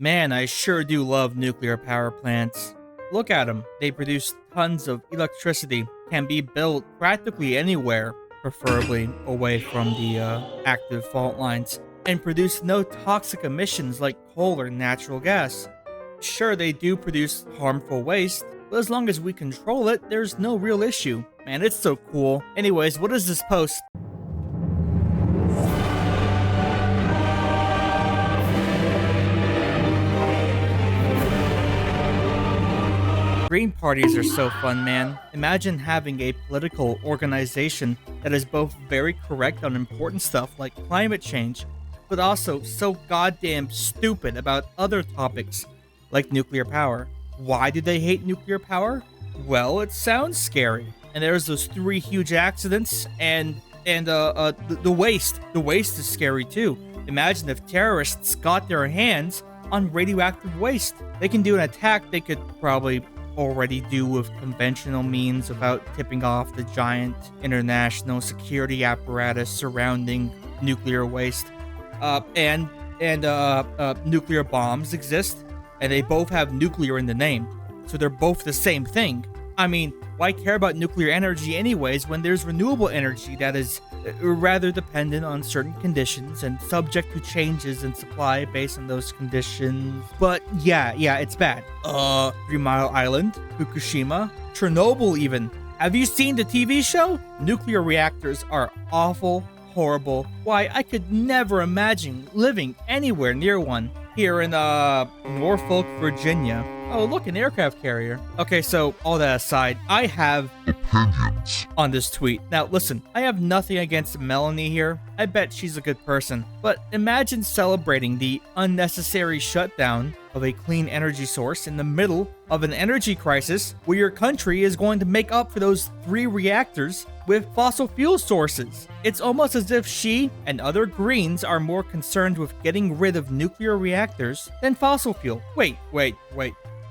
Man, I sure do love nuclear power plants. Look at them. They produce tons of electricity, can be built practically anywhere, preferably away from the active fault lines, and produce no toxic emissions like coal or natural gas. Sure, they do produce harmful waste, but as long as we control it, there's no real issue. Man, it's so cool. Anyways, what is this post? Green parties are so fun, man. Imagine having a political organization that is both very correct on important stuff like climate change, but also so goddamn stupid about other topics like nuclear power. Why do they hate nuclear power? Well, it sounds scary. And there's those 3 huge accidents and the waste. The waste is scary too. Imagine if terrorists got their hands on radioactive waste. They can do an attack they could probably already do with conventional means without tipping off the giant international security apparatus surrounding nuclear waste. Nuclear bombs exist, and they both have nuclear in the name, so they're both the same thing. I mean, why care about nuclear energy anyways when there's renewable energy that is rather dependent on certain conditions and subject to changes in supply based on those conditions? But yeah, it's bad. 3 Mile Island, Fukushima, Chernobyl even. Have you seen the TV show? Nuclear reactors are awful, horrible. Why, I could never imagine living anywhere near one. Here in Norfolk, Virginia. Oh, look, an aircraft carrier. Okay, so all that aside, I have opinions on this tweet. Now, listen, I have nothing against Melanie here. I bet she's a good person. But imagine celebrating the unnecessary shutdown of a clean energy source in the middle of an energy crisis where your country is going to make up for those 3 reactors with fossil fuel sources. It's almost as if she and other Greens are more concerned with getting rid of nuclear reactors than fossil fuel. Wait.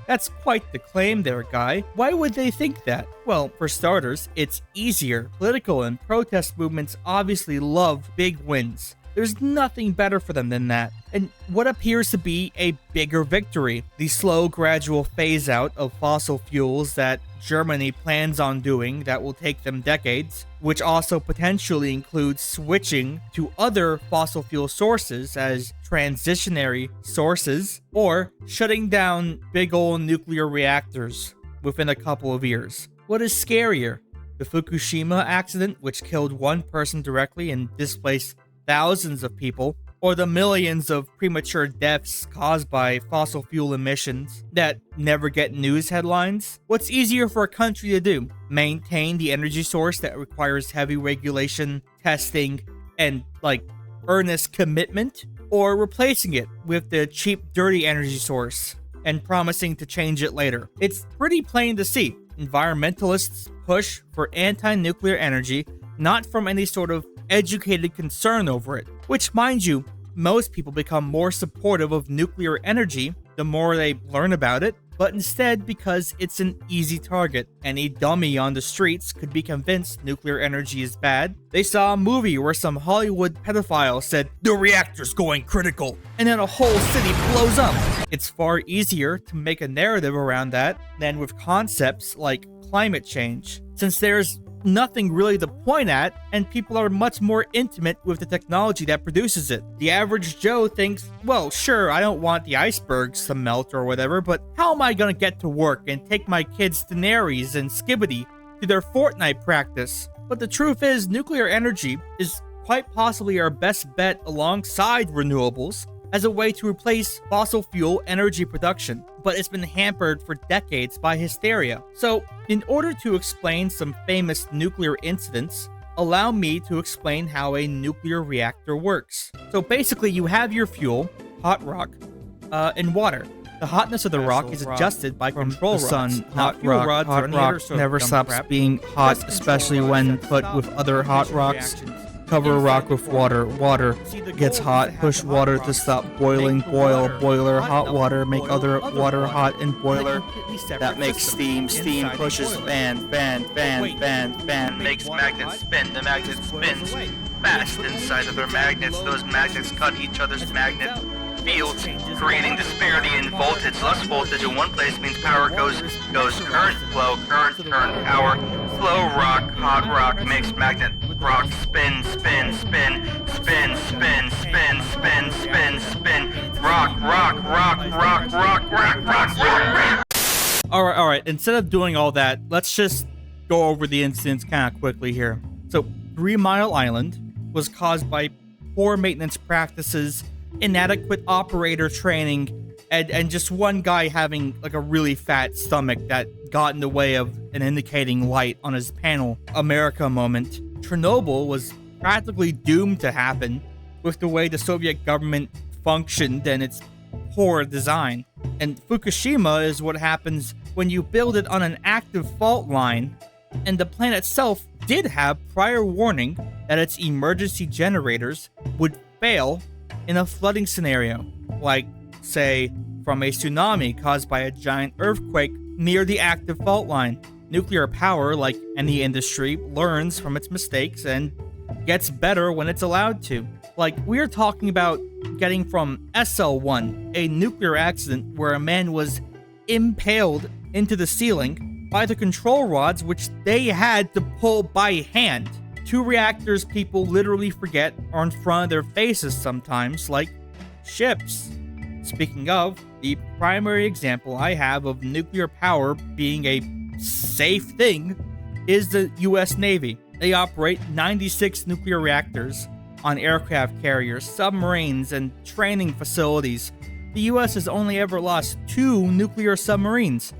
That's quite the claim there, guy. Why would they think that? Well, for starters, it's easier. Political and protest movements obviously love big wins. There's nothing better for them than that. And what appears to be a bigger victory, the slow, gradual phase out of fossil fuels that Germany plans on doing that will take them decades, which also potentially includes switching to other fossil fuel sources as transitionary sources, or shutting down big old nuclear reactors within a couple of years. What is scarier? The Fukushima accident, which killed 1 person directly and displaced thousands of people, or the millions of premature deaths caused by fossil fuel emissions that never get news headlines? What's easier for a country to do? Maintain the energy source that requires heavy regulation, testing, and earnest commitment? Or replacing it with the cheap, dirty energy source and promising to change it later? It's pretty plain to see. Environmentalists push for anti-nuclear energy, not from any sort of educated concern over it, which, mind you, most people become more supportive of nuclear energy the more they learn about it, but instead because it's an easy target. Any dummy on the streets could be convinced nuclear energy is bad. They saw a movie where some Hollywood pedophile said, "The reactor's going critical," and then a whole city blows up. It's far easier to make a narrative around that than with concepts like climate change, since there's nothing really to point at, and people are much more intimate with the technology that produces it. The average Joe thinks, well, sure, I don't want the icebergs to melt or whatever, but how am I gonna get to work and take my kids Daenerys and Skibbity to their Fortnite practice? But the truth is, nuclear energy is quite possibly our best bet alongside renewables as a way to replace fossil fuel energy production, but it's been hampered for decades by hysteria. So, in order to explain some famous nuclear incidents, allow me to explain how a nuclear reactor works. So basically, you have your fuel, hot rock, and water. The hotness of the rock is adjusted by control rods. Hot rock never stops being hot, especially when put with other hot rocks. Cover a rock with water. Water gets hot. Push water to stop boiling. Boil. Boiler. Hot water. Make other water hot in boiler. That makes steam. Steam pushes fan. Fan. Makes magnets spin. The magnet spins fast inside of their magnets. Those magnets cut each other's magnet. fields, creating disparity in voltage. Less voltage in one place means power goes current, flow, current, power, flow, rock, hot rock, makes magnet, rock, spin, spin, spin, spin, spin, spin, spin, spin, spin, rock, rock, rock, rock, rock, rock, rock, rock. All right. Instead of doing all that, let's just go over the incidents kind of quickly here. So, 3 Mile Island was caused by poor maintenance practices, inadequate operator training, and just one guy having like a really fat stomach that got in the way of an indicating light on his panel. America moment. Chernobyl was practically doomed to happen with the way the Soviet government functioned and its poor design. And Fukushima is what happens when you build it on an active fault line, and the plant itself did have prior warning that its emergency generators would fail in a flooding scenario, like, say, from a tsunami caused by a giant earthquake near the active fault line. Nuclear power, like any industry, learns from its mistakes and gets better when it's allowed to. Like, we're talking about getting from SL1, a nuclear accident where a man was impaled into the ceiling by the control rods, which they had to pull by hand. 2 reactors people literally forget are in front of their faces sometimes, like ships. Speaking of, the primary example I have of nuclear power being a safe thing is the US Navy. They operate 96 nuclear reactors on aircraft carriers, submarines, and training facilities. The US has only ever lost 2 nuclear submarines,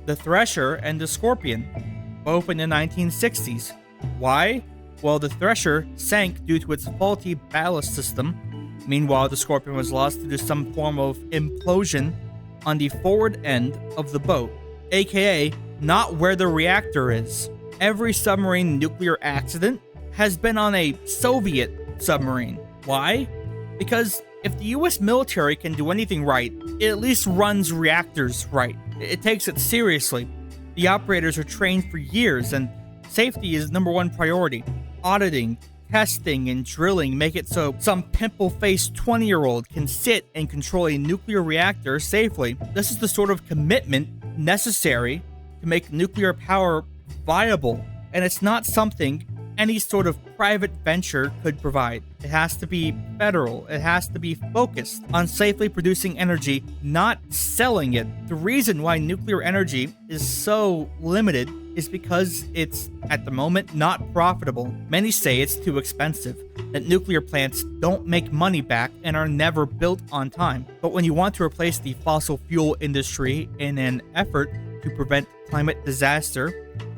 the Thresher and the Scorpion, both in the 1960s. Why? Well, the Thresher sank due to its faulty ballast system. Meanwhile, the Scorpion was lost due to some form of implosion on the forward end of the boat, aka not where the reactor is. Every submarine nuclear accident has been on a Soviet submarine. Why? Because if the US military can do anything right, it at least runs reactors right. It takes it seriously. The operators are trained for years, and safety is #1 priority. Auditing, testing, and drilling make it so some pimple-faced 20-year-old can sit and control a nuclear reactor safely. This is the sort of commitment necessary to make nuclear power viable, and it's not something any sort of private venture could provide. It has to be federal. It has to be focused on safely producing energy, not selling it. The reason why nuclear energy is so limited is because it's, at the moment, not profitable. Many say it's too expensive, that nuclear plants don't make money back and are never built on time. But when you want to replace the fossil fuel industry in an effort to prevent climate disaster,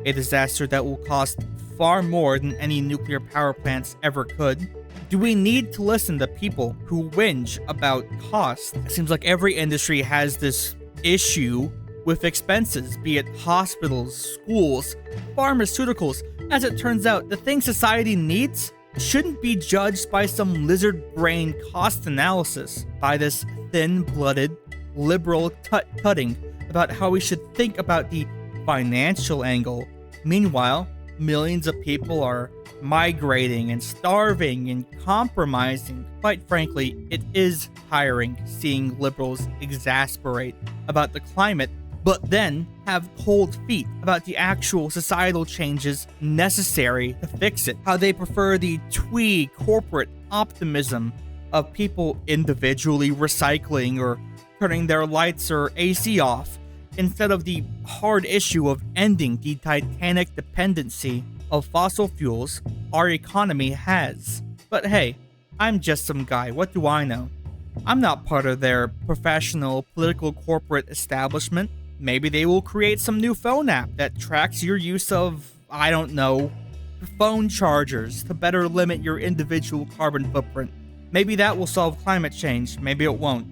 a disaster that will cost far more than any nuclear power plants ever could, do we need to listen to people who whinge about cost? It seems like every industry has this issue with expenses, be it hospitals, schools, pharmaceuticals. As it turns out, the things society needs shouldn't be judged by some lizard brain cost analysis, by this thin-blooded liberal tut-tutting about how we should think about the financial angle. Meanwhile, millions of people are migrating and starving and compromising. Quite frankly, it is tiring seeing liberals exasperate about the climate, but then have cold feet about the actual societal changes necessary to fix it. How they prefer the twee corporate optimism of people individually recycling or turning their lights or AC off, instead of the hard issue of ending the titanic dependency of fossil fuels our economy has. But hey, I'm just some guy, what do I know? I'm not part of their professional political corporate establishment. Maybe they will create some new phone app that tracks your use of, I don't know, phone chargers to better limit your individual carbon footprint. Maybe that will solve climate change, maybe it won't.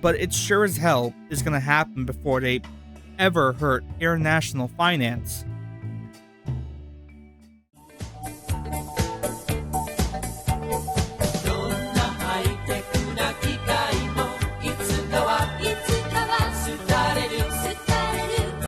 But it sure as hell is gonna happen before they ever hurt international finance.